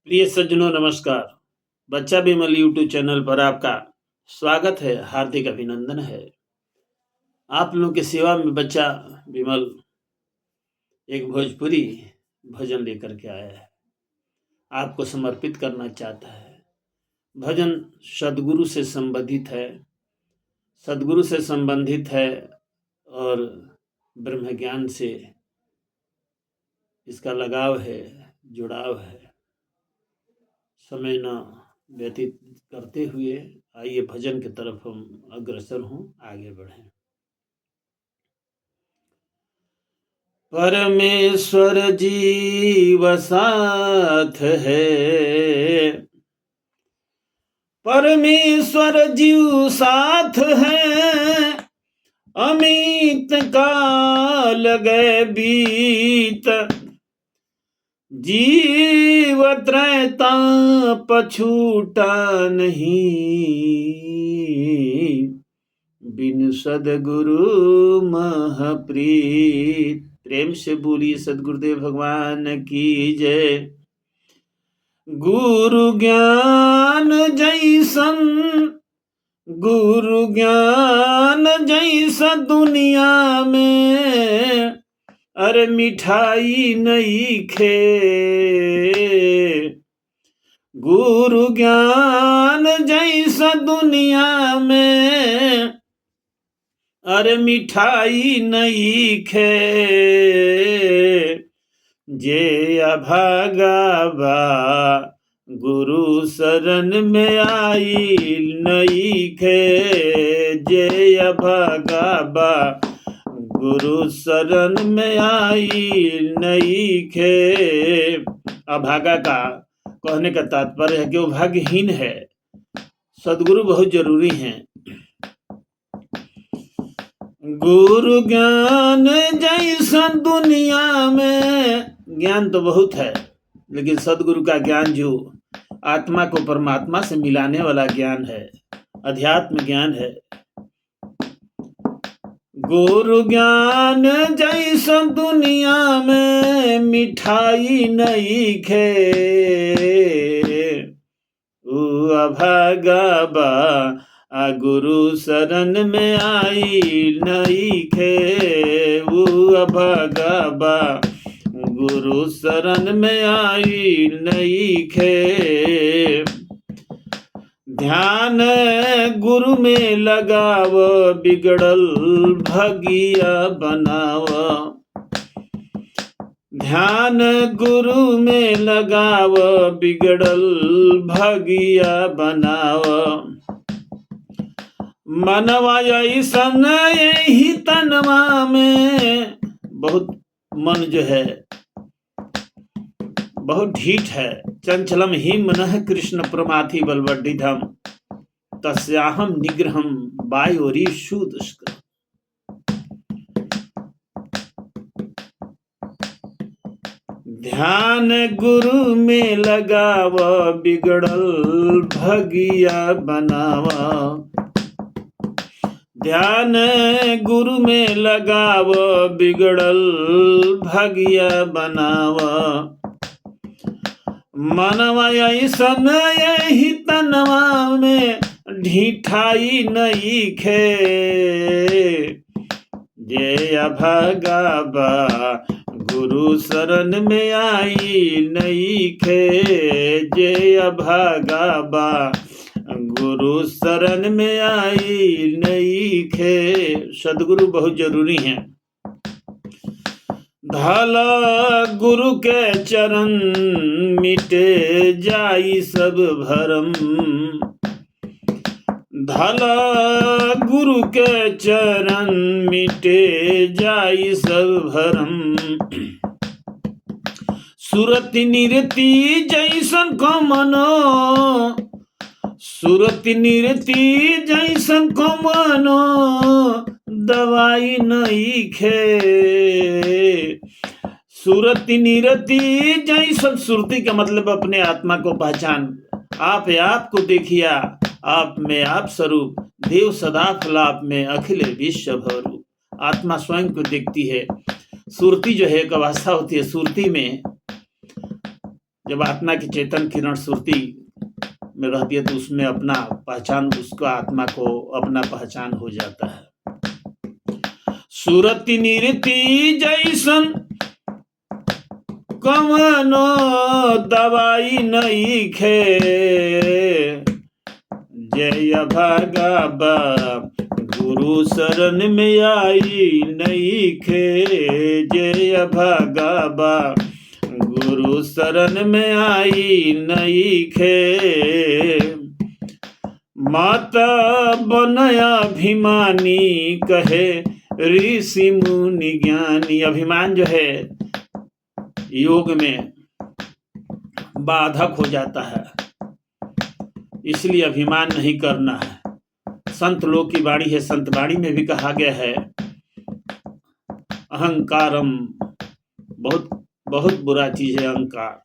प्रिय सज्जनों नमस्कार। बच्चा बिमल यूट्यूब चैनल पर आपका स्वागत है, हार्दिक अभिनंदन है। आप लोगों की सेवा में बच्चा बिमल एक भोजपुरी भजन लेकर के आया है, आपको समर्पित करना चाहता है। भजन सदगुरु से संबंधित है और ब्रह्म ज्ञान से इसका लगाव है, जुड़ाव है। समय न व्यतीत करते हुए आइए भजन की तरफ हम अग्रसर हों, आगे बढ़ें। परमेश्वर जीव साथ है, परमेश्वर जीव साथ है, अमित काल गए बीत, जीव त्रैता पछूटा नहीं, बिन सदगुरु महप्रीत। प्रेम से बोलिए सदगुरुदेव भगवान की जय। गुरु ज्ञान जैसा दुनिया में अरे मिठाई नहीं खे। गुरु ज्ञान जैसा दुनिया में अरे मिठाई नहीं खे। जे अभागा बा गुरु शरण में आई नहीं खे। जे अभागा बा गुरु शरण में आई नहीं खे। अभागा का कहने का तात्पर्य है कि वो भाग्यहीन है। सदगुरु बहुत जरूरी हैं। गुरु ज्ञान जैसा दुनिया में, ज्ञान तो बहुत है लेकिन सदगुरु का ज्ञान जो आत्मा को परमात्मा से मिलाने वाला ज्ञान है, अध्यात्म ज्ञान है। गुरु ज्ञान जैसा दुनिया में मिठाई नहीं खे। अभागा बा गुरु शरण में आई नहीं खे। अभागा बा गुरु शरण में आई नहीं खे। ध्यान गुरु में लगाव, बिगड़ल भगिया बनाव। ध्यान गुरु में लगाव, बिगड़ल भगिया बनाव। मनवा ऐसन यही तनवा में, बहुत मन जो है बहुत ढीठ है। चंचलम ही मनः कृष्ण प्रमाथि बलवड्डिधम, तस्याहम निग्रहम वायोरी सुदुष्कर। ध्यान गुरु में लगाव, बिगड़ल भगिया बनाव। ध्यान गुरु में लगाव, बिगड़ल भगिया बनाव। मनवा ऐसन यही तनवा में ढीठाई नहीं खे। जे अभागा बा गुरु शरण में आई नहीं खे। जे अभागा बा गुरु शरण में आई नहीं खे। सदगुरु बहुत जरूरी हैं। धला गुरु के चरण मिटे जाई सब भरम। धला गुरु के चरण मिटे जाई सब भरम। सुरति निरति जैसन को मनो, सुरति निरति जैसन को मनो दवाई नहीं खे। सुरति निरति जैसन, सुरति का मतलब अपने आत्मा को पहचान। आप को देखिया, आप में आप स्वरूप, देव सदा फलाप में अखिल विश्व भरू। आत्मा स्वयं को देखती है। सुरति जो है एक अवस्था होती है, सुरति में जब आत्मा की चेतन किरण सुरती में रहती है तो उसमें अपना पहचान, उसको आत्मा को अपना पहचान हो जाता है। सुरति निरति जैसन कवनो दवाई नइखे, जय भागा गुरु शरण में आई नइखे, जय भागा गुरु शरण में आई नइखे। माता बनया अभिमानी कहे ऋषि मुनि ज्ञानी। अभिमान जो है योग में बाधक हो जाता है, इसलिए अभिमान नहीं करना है। संत लोग की वाणी है, संत वाणी में भी कहा गया है अहंकारम, बहुत बहुत बुरा चीज है अहंकार।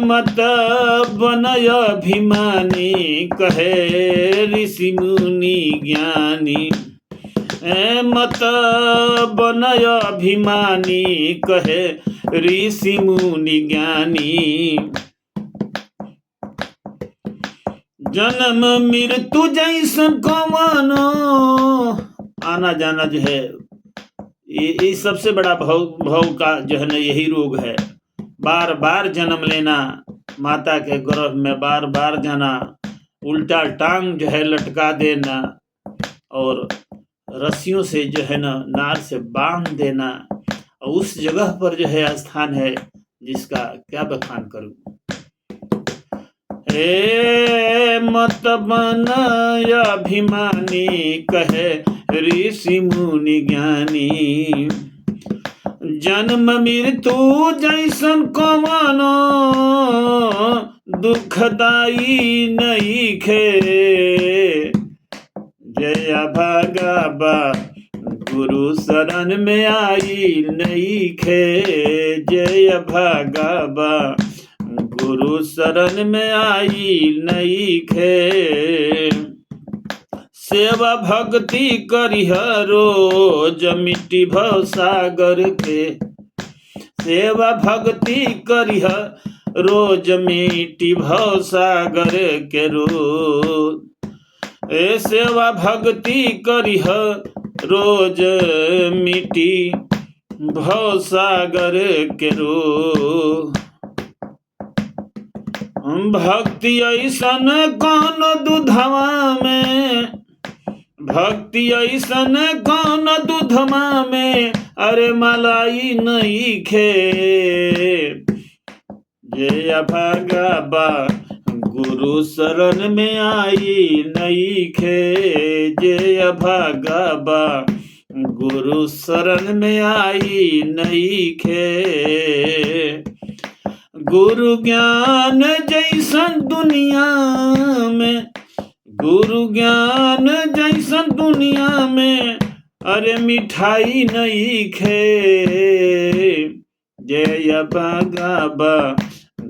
मत बनय अभिमानी कहे ऋषि मुनि ज्ञानी, मत बनय अभिमानी कहे ऋषि मुनि ज्ञानी। जन्म मृत्यु जैसन कवनो, आना जाना जो है ये सबसे बड़ा भव का जो है ना यही रोग है। बार बार जन्म लेना, माता के गर्भ में बार बार जाना, उल्टा टांग जो है लटका देना और रस्सियों से जो है ना नार से बांध देना, और उस जगह पर जो है स्थान है जिसका क्या बखान करूं। मत बनय अभिमानी कहे ऋषि मुनि ज्ञानी। जन्म मृत्यु जैसन कवनो दुखदाई नइखे, जय भागा गुरु शरण में आई नइखे, जय भागा गुरु शरण में आई नइखे। सेवा भक्ति करिह रोज मिट्टी भव सागर के, सेवा भक्ति करिह रोज मिट्टी भव सागर के रोज। सेवा भक्ति करिह रोज मिट्टी भव सागर के रोज। भक्ति ऐसन कौन दूधवा में, भक्ति ऐसन कौन दूधवा में, अरे मलाई नइखे, जय भागा गुरु शरण में आई नइखे, जय भागा गुरु शरण में आई नइखे। गुरु ज्ञान जैसन दुनिया में, गुरु ज्ञान जैसन दुनिया में, अरे मिठाई नइखे, जय भागा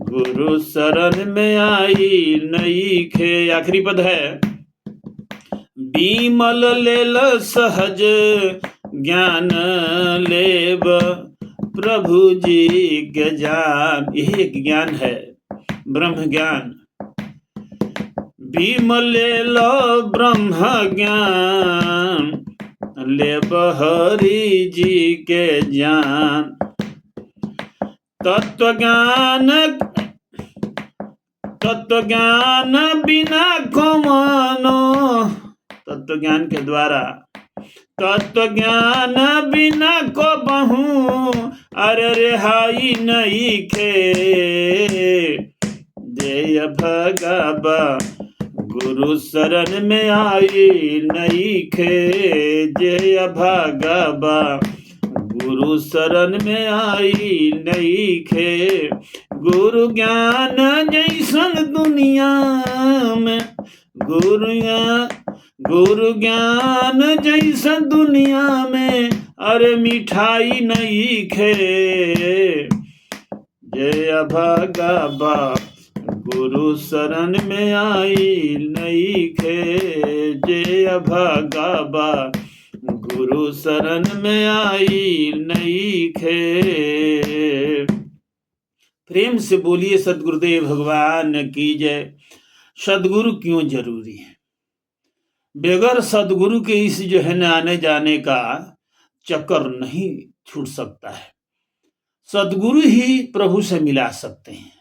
गुरु शरण में आई नइखे। आखिरी पद है बीमल लेल सहज ज्ञान लेब प्रभु जी के जान। यही एक ज्ञान है, ब्रह्म ज्ञान। बीमल लो ब्रह्म ज्ञान, लेब हरि जी के ज्ञान। तत्व ज्ञान, तत्व ज्ञान बिना कौनो, तत्व ज्ञान के द्वारा, तत्व ज्ञान बिना को बहु अरे रिहाई नइखे, जय भागा गुरु शरण में आई नइखे, जय भागा गुरु शरण में आई नइखे। गुरु ज्ञान जैसन दुनिया में, गुरु ज्ञान जैसन दुनिया में, अरे मिठाई नइखे, जय भागा गुरु शरण में आई नइखे, जय भागा गुरु शरण में आई नइखे। प्रेम से बोलिए सदगुरुदेव भगवान की जय। सदगुरु क्यों जरूरी है? बगैर सदगुरु के इस जो है न आने जाने का चक्कर नहीं छूट सकता है। सदगुरु ही प्रभु से मिला सकते हैं,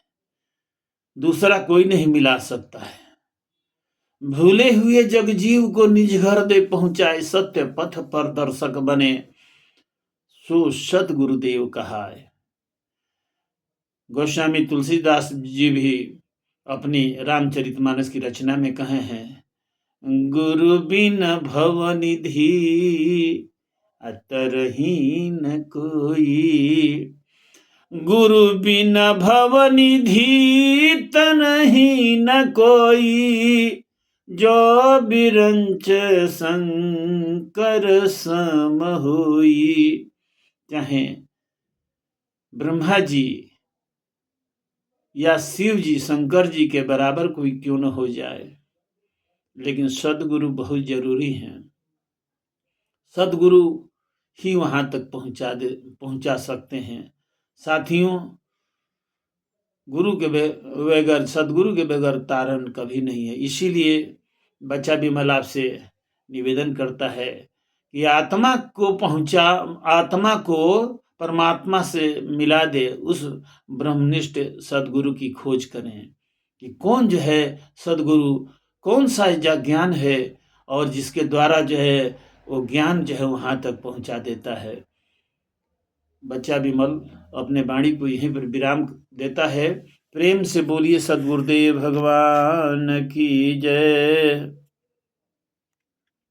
दूसरा कोई नहीं मिला सकता है। भूले हुए जगजीव को निज घर दे पहुंचाए, सत्य पथ पर दर्शक बने, सो सदगुरुदेव कहा है। गोस्वामी तुलसीदास जी भी अपनी रामचरितमानस की रचना में कहे हैं, गुरु बिन भवनिधि अतरहीन कोई, गुरु बिन भवनिधि तनहीन कोई, जो बिरंच शंकर सम होई। चाहे ब्रह्मा जी या शिव जी, शंकर जी के बराबर कोई क्यों न हो जाए, लेकिन सदगुरु बहुत जरूरी हैं। सदगुरु ही वहां तक पहुंचा सकते हैं। साथियों, गुरु के बगैर, सदगुरु के बगैर तारण कभी नहीं है। इसीलिए बच्चा विमल आपसे निवेदन करता है कि आत्मा को परमात्मा से मिला दे, उस ब्रह्मनिष्ठ सदगुरु की खोज करें कि कौन जो है सदगुरु, कौन सा ज्ञान है और जिसके द्वारा जो है वो ज्ञान जो है वहां तक पहुंचा देता है। बच्चा विमल अपने वाणी को यहीं पर विराम देता है। प्रेम से बोलिए सदगुरुदेव भगवान की जय।